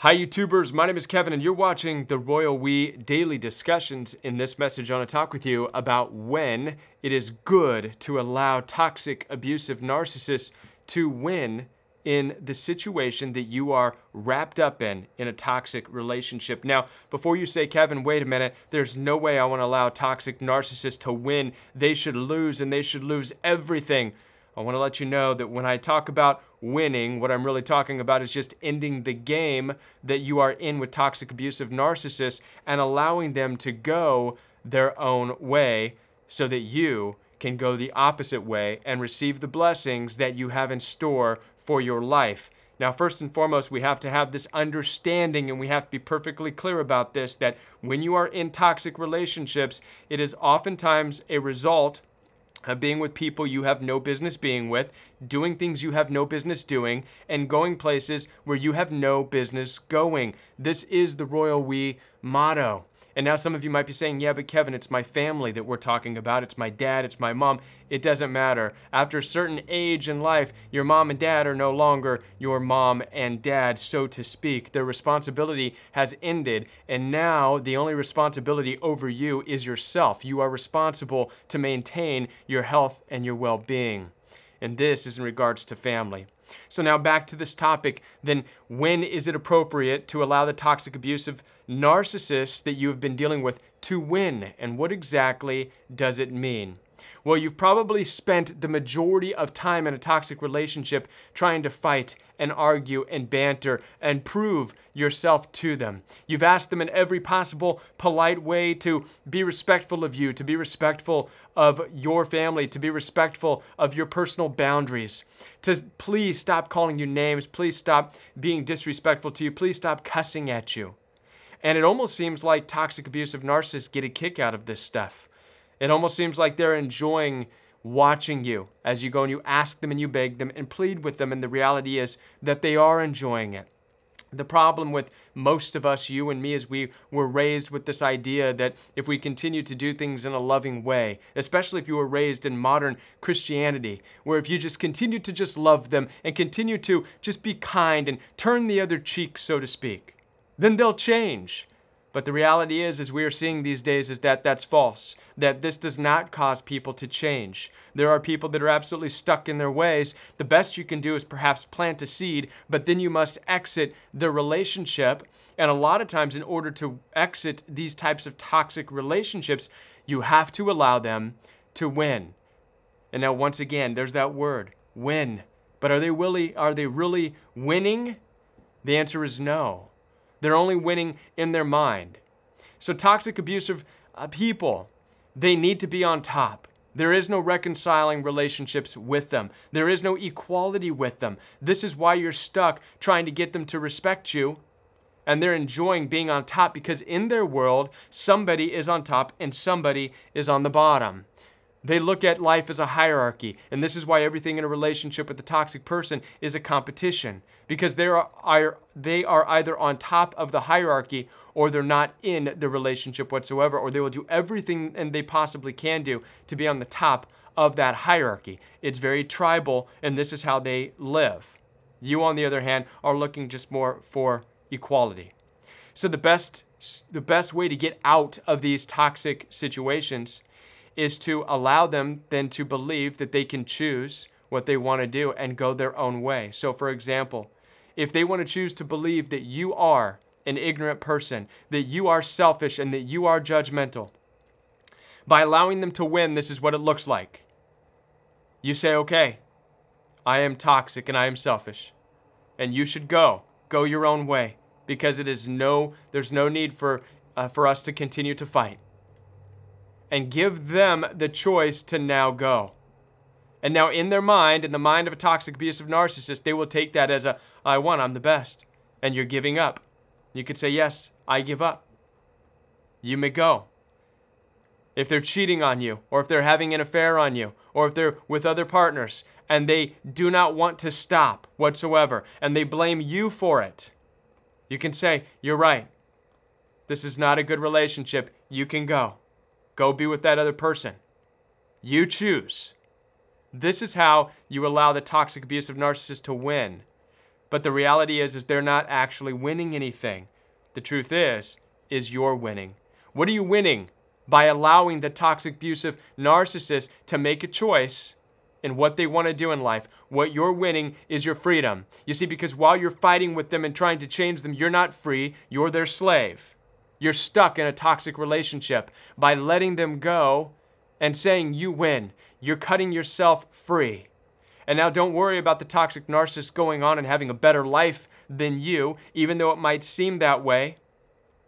Hi YouTubers, my name is Kevin and you're watching the Royal We Daily Discussions. In this message I want to talk with you about when it is good to allow toxic, abusive narcissists to win in the situation that you are wrapped up in a toxic relationship. Now, before you say, Kevin, wait a minute, there's no way I want to allow toxic narcissists to win. They should lose and they should lose everything. I want to let you know that when I talk about winning, what I'm really talking about is just ending the game that you are in with toxic, abusive narcissists and allowing them to go their own way so that you can go the opposite way and receive the blessings that you have in store for your life. Now, first and foremost, we have to have this understanding and we have to be perfectly clear about this, that when you are in toxic relationships, it is oftentimes a result of being with people you have no business being with, doing things you have no business doing, and going places where you have no business going. This is the Royal We motto. And now some of you might be saying, yeah, but Kevin, it's my family that we're talking about. It's my dad, it's my mom. It doesn't matter. After a certain age in life, your mom and dad are no longer your mom and dad, so to speak. Their responsibility has ended, and now the only responsibility over you is yourself. You are responsible to maintain your health and your well-being. And this is in regards to family. So now back to this topic, then when is it appropriate to allow the toxic, abusive narcissists that you have been dealing with to win? And what exactly does it mean? Well, you've probably spent the majority of time in a toxic relationship trying to fight and argue and banter and prove yourself to them. You've asked them in every possible polite way to be respectful of you, to be respectful of your family, to be respectful of your personal boundaries, to please stop calling you names, please stop being disrespectful to you, please stop cussing at you. And it almost seems like toxic, abusive narcissists get a kick out of this stuff. It almost seems like they're enjoying watching you as you go and you ask them and you beg them and plead with them, and the reality is that they are enjoying it. The problem with most of us, you and me, is we were raised with this idea that if we continue to do things in a loving way, especially if you were raised in modern Christianity, where if you just continue to just love them and continue to just be kind and turn the other cheek, so to speak, then they'll change. But the reality is, as we are seeing these days, is that that's false, that this does not cause people to change. There are people that are absolutely stuck in their ways. The best you can do is perhaps plant a seed, but then you must exit the relationship. And a lot of times, in order to exit these types of toxic relationships, you have to allow them to win. And now, once again, there's that word, win. But are they really winning? The answer is no. They're only winning in their mind. So toxic, abusive people, they need to be on top. There is no reconciling relationships with them. There is no equality with them. This is why you're stuck trying to get them to respect you, and they're enjoying being on top, because in their world, somebody is on top and somebody is on the bottom. They look at life as a hierarchy, and this is why everything in a relationship with a toxic person is a competition, because they are either on top of the hierarchy or they're not in the relationship whatsoever, or they will do everything and they possibly can do to be on the top of that hierarchy. It's very tribal, and this is how they live. You, on the other hand, are looking just more for equality. So the best way to get out of these toxic situations is to allow them then to believe that they can choose what they want to do and go their own way. So for example, if they want to choose to believe that you are an ignorant person, that you are selfish and that you are judgmental, by allowing them to win, this is what it looks like. You say, okay, I am toxic and I am selfish, and you should go your own way, because there's no need for us to continue to fight. And give them the choice to now go. And now in their mind, in the mind of a toxic, abusive narcissist, they will take that as I won, I'm the best. And you're giving up. You could say, yes, I give up. You may go. If they're cheating on you, or if they're having an affair on you, or if they're with other partners, and they do not want to stop whatsoever, and they blame you for it, you can say, you're right. This is not a good relationship. You can go. Go be with that other person. You choose. This is how you allow the toxic, abusive narcissist to win. But the reality is they're not actually winning anything. The truth is you're winning. What are you winning by allowing the toxic, abusive narcissist to make a choice in what they want to do in life? What you're winning is your freedom. You see, because while you're fighting with them and trying to change them, you're not free, you're their slave. You're stuck in a toxic relationship. By letting them go and saying you win, you're cutting yourself free. And now don't worry about the toxic narcissist going on and having a better life than you, even though it might seem that way,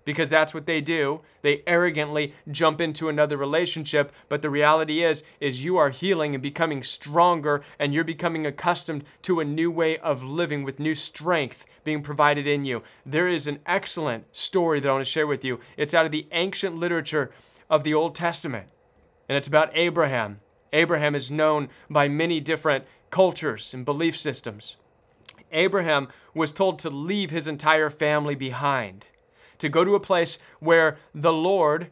because that's what they do. They arrogantly jump into another relationship, but the reality is you are healing and becoming stronger, and you're becoming accustomed to a new way of living with new strength being provided in you. There is an excellent story that I want to share with you. It's out of the ancient literature of the Old Testament, and it's about Abraham. Abraham is known by many different cultures and belief systems. Abraham was told to leave his entire family behind, to go to a place where the Lord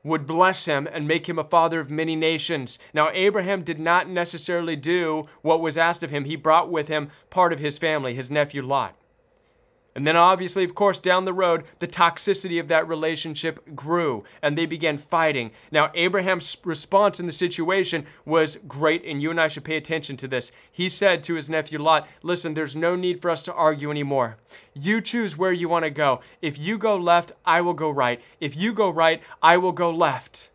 would bless him and make him a father of many nations. Now, Abraham did not necessarily do what was asked of him. He brought with him part of his family, his nephew Lot. And then obviously, of course, down the road, the toxicity of that relationship grew and they began fighting. Now, Abraham's response in the situation was great, and you and I should pay attention to this. He said to his nephew Lot, listen, there's no need for us to argue anymore. You choose where you want to go. If you go left, I will go right. If you go right, I will go left.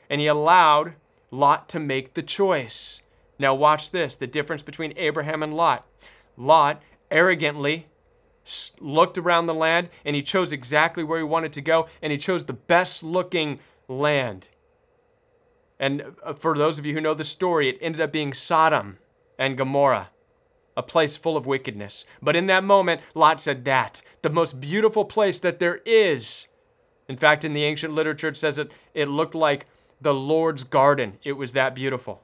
And he allowed Lot to make the choice. Now watch this, the difference between Abraham and Lot. Lot arrogantly looked around the land and he chose exactly where he wanted to go, and he chose the best looking land. And for those of you who know the story, it ended up being Sodom and Gomorrah, a place full of wickedness. But in that moment, Lot said, that, the most beautiful place that there is. In fact, in the ancient literature, it says it looked like the Lord's garden. It was that beautiful.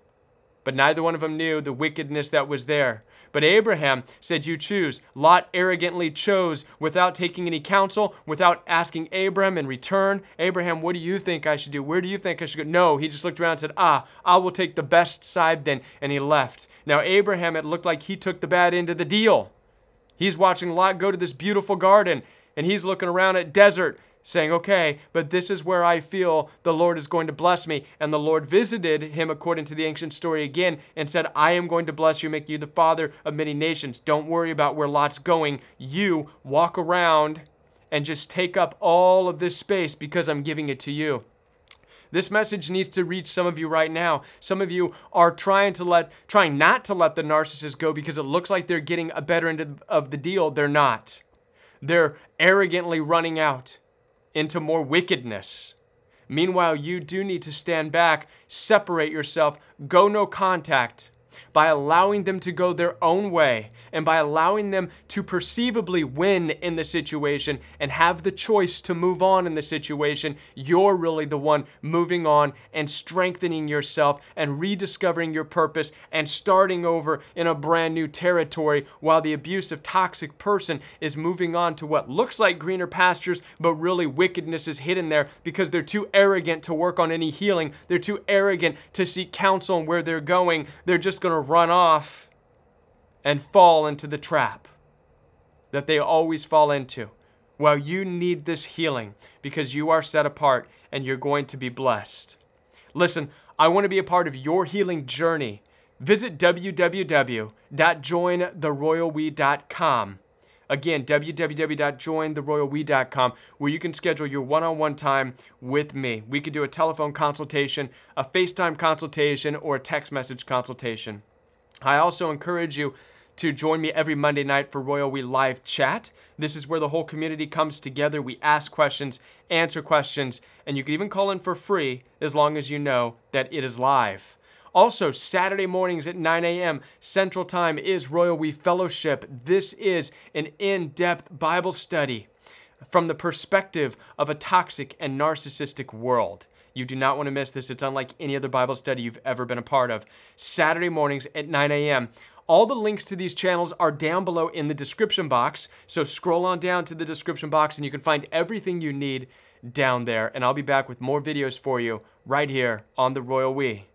But neither one of them knew the wickedness that was there. But Abraham said, you choose. Lot arrogantly chose without taking any counsel, without asking Abraham in return, Abraham, what do you think I should do? Where do you think I should go? No, he just looked around and said, I will take the best side then. And he left. Now Abraham, it looked like he took the bad end of the deal. He's watching Lot go to this beautiful garden, and he's looking around at desert, saying, okay, but this is where I feel the Lord is going to bless me. And the Lord visited him, according to the ancient story again, and said, I am going to bless you, make you the father of many nations. Don't worry about where Lot's going. You walk around and just take up all of this space because I'm giving it to you. This message needs to reach some of you right now. Some of you are trying not to let the narcissist go because it looks like they're getting a better end of the deal. They're not. They're arrogantly running out into more wickedness. Meanwhile, you do need to stand back, separate yourself, go no contact, by allowing them to go their own way and by allowing them to perceivably win in the situation and have the choice to move on in the situation. You're really the one moving on and strengthening yourself and rediscovering your purpose and starting over in a brand new territory, while the abusive, toxic person is moving on to what looks like greener pastures, but really wickedness is hidden there because they're too arrogant to work on any healing. They're too arrogant to seek counsel on where they're going. They're just going to run off and fall into the trap that they always fall into. Well, you need this healing because you are set apart and you're going to be blessed. Listen, I want to be a part of your healing journey. Visit www.jointheroyalwe.com. Again, www.jointheroyalwe.com, where you can schedule your one-on-one time with me. We could do a telephone consultation, a FaceTime consultation, or a text message consultation. I also encourage you to join me every Monday night for Royal We Live Chat. This is where the whole community comes together. We ask questions, answer questions, and you can even call in for free as long as you know that it is live. Also, Saturday mornings at 9 a.m. Central Time is Royal We Fellowship. This is an in-depth Bible study from the perspective of a toxic and narcissistic world. You do not want to miss this. It's unlike any other Bible study you've ever been a part of. Saturday mornings at 9 a.m. All the links to these channels are down below in the description box. So scroll on down to the description box and you can find everything you need down there. And I'll be back with more videos for you right here on the Royal We.